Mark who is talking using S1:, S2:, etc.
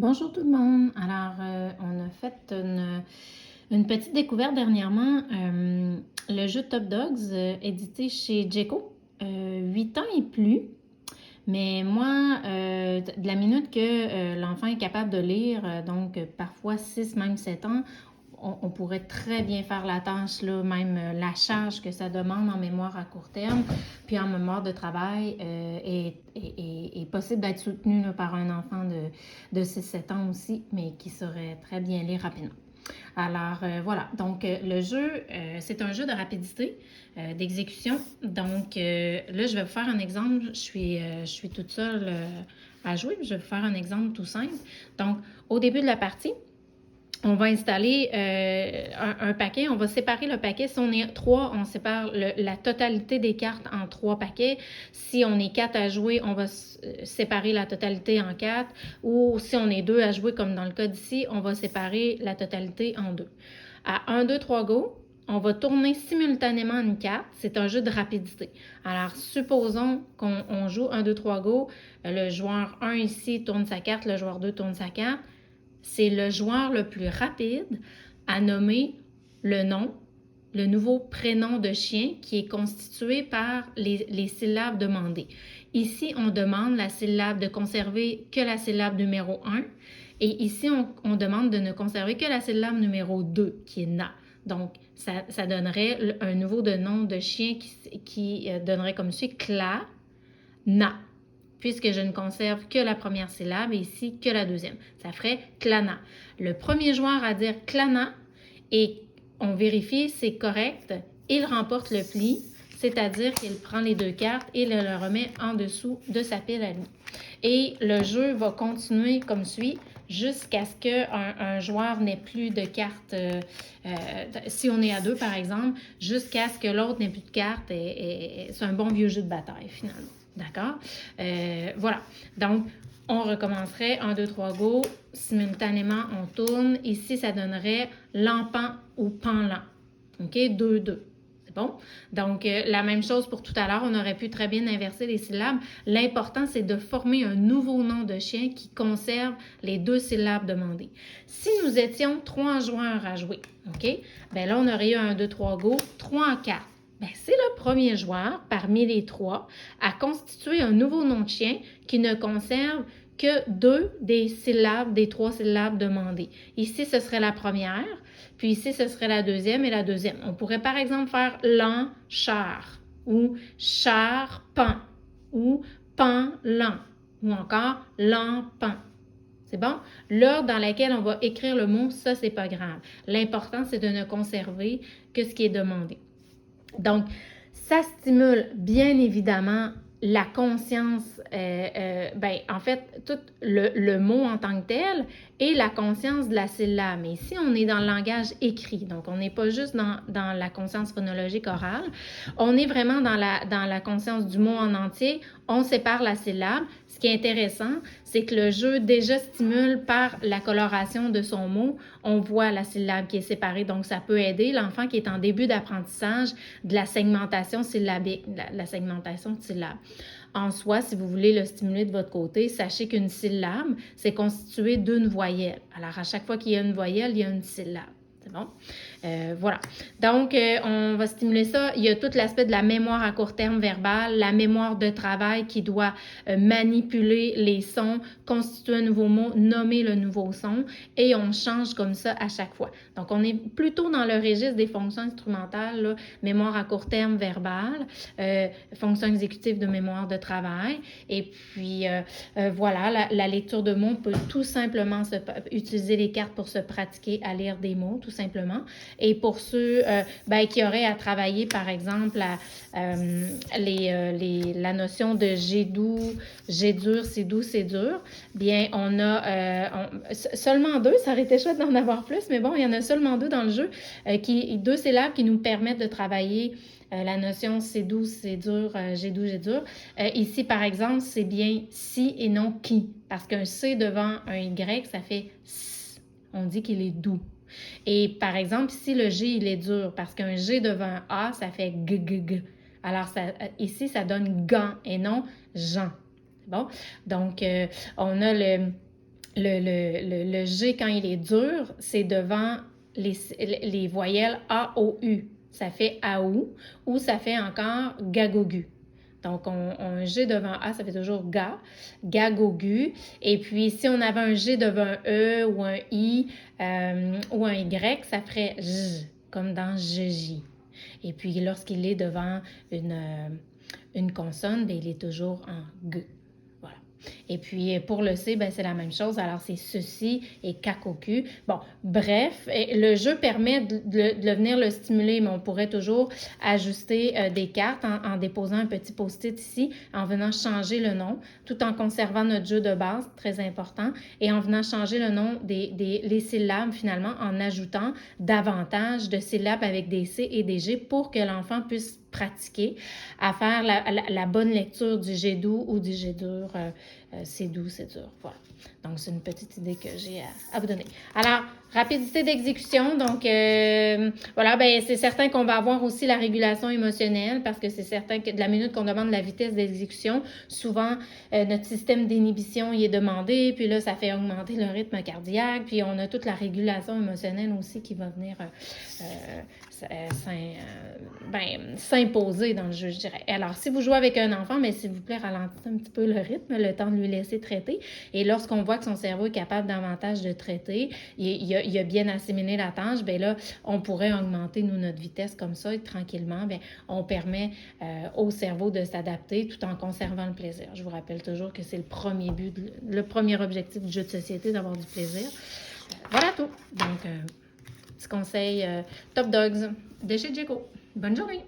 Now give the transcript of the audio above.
S1: Bonjour tout le monde. Alors, on a fait une petite découverte dernièrement. Le jeu Top Dogs, édité chez Jeco, 8 ans et plus. Mais moi, de la minute que l'enfant est capable de lire, donc parfois 6, même 7 ans, on pourrait très bien faire la tâche, là, même la charge que ça demande en mémoire à court terme, puis en mémoire de travail est possible d'être soutenu là, par un enfant de 6-7 ans aussi, mais qui saurait très bien lire rapidement. Alors voilà, donc le jeu, c'est un jeu de rapidité, d'exécution. Donc là, je vais vous faire un exemple. Je suis toute seule à jouer. Je vais vous faire un exemple tout simple. Donc, au début de la partie, on va installer un paquet, on va séparer le paquet. Si on est 3, on sépare la totalité des cartes en 3 paquets. Si on est 4 à jouer, on va séparer la totalité en 4. Ou si on est 2 à jouer, comme dans le cas d'ici, on va séparer la totalité en 2. À 1, 2, 3, go! On va tourner simultanément une carte. C'est un jeu de rapidité. Alors, supposons qu'on joue 1, 2, 3, go. Le joueur 1 ici tourne sa carte, le joueur 2 tourne sa carte. C'est le joueur le plus rapide à nommer le nom, le nouveau prénom de chien qui est constitué par les syllabes demandées. Ici, on demande la syllabe de conserver que la syllabe numéro 1 et ici, on demande de ne conserver que la syllabe numéro 2 qui est na. Donc, ça donnerait un nouveau nom de chien qui donnerait comme suit Cla, na, puisque je ne conserve que la première syllabe et ici que la deuxième. Ça ferait clana. Le premier joueur à dire clana et on vérifie c'est correct, il remporte le pli, c'est-à-dire qu'il prend les 2 cartes et le remet en dessous de sa pile à lui. Et le jeu va continuer comme suit jusqu'à ce qu'un joueur n'ait plus de cartes, si on est à 2 par exemple, jusqu'à ce que l'autre n'ait plus de cartes. C'est un bon vieux jeu de bataille finalement. D'accord? Voilà. Donc, on recommencerait 1, 2, 3, go. Simultanément, on tourne. Ici, ça donnerait lampan ou panlan. OK? 2, 2. C'est bon? Donc, la même chose pour tout à l'heure. On aurait pu très bien inverser les syllabes. L'important, c'est de former un nouveau nom de chien qui conserve les 2 syllabes demandées. Si nous étions 3 joueurs à jouer, OK? Bien là, on aurait eu 1, 2, 3, go. 3 en 4. Bien, c'est le premier joueur, parmi les 3, à constituer un nouveau nom de chien qui ne conserve que 2 des 3 syllabes demandées. Ici, ce serait la première, puis ici, ce serait la deuxième et la deuxième. On pourrait par exemple faire char ou char-pan ou pan-lan ou encore lampan. C'est bon? L'ordre dans lequel on va écrire le mot, ça, c'est pas grave. L'important, c'est de ne conserver que ce qui est demandé. Donc, ça stimule bien évidemment la conscience, en fait, tout le mot en tant que tel et la conscience de la syllabe. Mais ici, on est dans le langage écrit, donc on n'est pas juste dans la conscience phonologique orale, on est vraiment dans la conscience du mot en entier, on sépare la syllabe. Ce qui est intéressant, c'est que le jeu déjà stimule par la coloration de son mot, on voit la syllabe qui est séparée, donc ça peut aider l'enfant qui est en début d'apprentissage de la segmentation syllabique, la segmentation de syllabes. En soi, si vous voulez le stimuler de votre côté, sachez qu'une syllabe, c'est constitué d'une voyelle. Alors, à chaque fois qu'il y a une voyelle, il y a une syllabe. C'est bon? Voilà. Donc, on va stimuler ça. Il y a tout l'aspect de la mémoire à court terme verbale, la mémoire de travail qui doit manipuler les sons, constituer un nouveau mot, nommer le nouveau son et on change comme ça à chaque fois. Donc, on est plutôt dans le registre des fonctions instrumentales, là, mémoire à court terme verbale, fonction exécutive de mémoire de travail et puis voilà, la lecture de mots peut tout simplement utiliser les cartes pour se pratiquer à lire des mots, tout simplement. Et pour ceux qui auraient à travailler, par exemple, la notion de j'ai doux, j'ai dur, c'est doux, c'est dur, bien, on a seulement 2, ça aurait été chouette d'en avoir plus, mais bon, il y en a seulement 2 dans le jeu, 2 syllabes qui nous permettent de travailler la notion c'est doux, c'est dur, j'ai doux, j'ai dur. Ici, par exemple, c'est bien si et non qui, parce qu'un C devant un Y, ça fait S. On dit qu'il est doux. Et par exemple, ici, le G, il est dur parce qu'un G devant un A, ça fait G, G, G. Alors, ici, ça donne gant et non Jean. Bon? Donc, on a le G, quand il est dur, c'est devant les voyelles A, O, U. Ça fait AOU ou ça fait encore gagogu. Donc, un G devant A, ça fait toujours ga, gagogu. Et puis, si on avait un G devant un E ou un I ou un Y, ça ferait J, comme dans jeji. Et puis, lorsqu'il est devant une consonne, bien, il est toujours en G. Voilà. Et puis, pour le C, ben, c'est la même chose. Alors, c'est ceci et kakoku. Bon, bref, le jeu permet de venir le stimuler, mais on pourrait toujours ajuster des cartes en déposant un petit post-it ici, en venant changer le nom, tout en conservant notre jeu de base, très important, et en venant changer le nom les syllabes, finalement, en ajoutant davantage de syllabes avec des C et des G pour que l'enfant puisse pratiquer à faire la bonne lecture du G doux ou du G dur. C'est doux, c'est dur. Voilà. Donc, c'est une petite idée que j'ai à vous donner. Alors, rapidité d'exécution. Donc, voilà, ben c'est certain qu'on va avoir aussi la régulation émotionnelle parce que c'est certain que de la minute qu'on demande la vitesse d'exécution, souvent, notre système d'inhibition y est demandé, puis là, ça fait augmenter le rythme cardiaque, puis on a toute la régulation émotionnelle aussi qui va venir s'imposer dans le jeu, je dirais. Alors, si vous jouez avec un enfant, mais s'il vous plaît, ralentissez un petit peu le rythme, le temps de lui laisser traiter. Et lorsqu'on voit que son cerveau est capable davantage de traiter, il a bien assimilé la tâche, bien là, on pourrait augmenter, nous, notre vitesse comme ça, et tranquillement, bien, on permet au cerveau de s'adapter tout en conservant le plaisir. Je vous rappelle toujours que c'est le premier but, le premier objectif du jeu de société, d'avoir du plaisir. Voilà tout. Donc, petit conseil Top Dogs de chez Djeco. Bonne journée!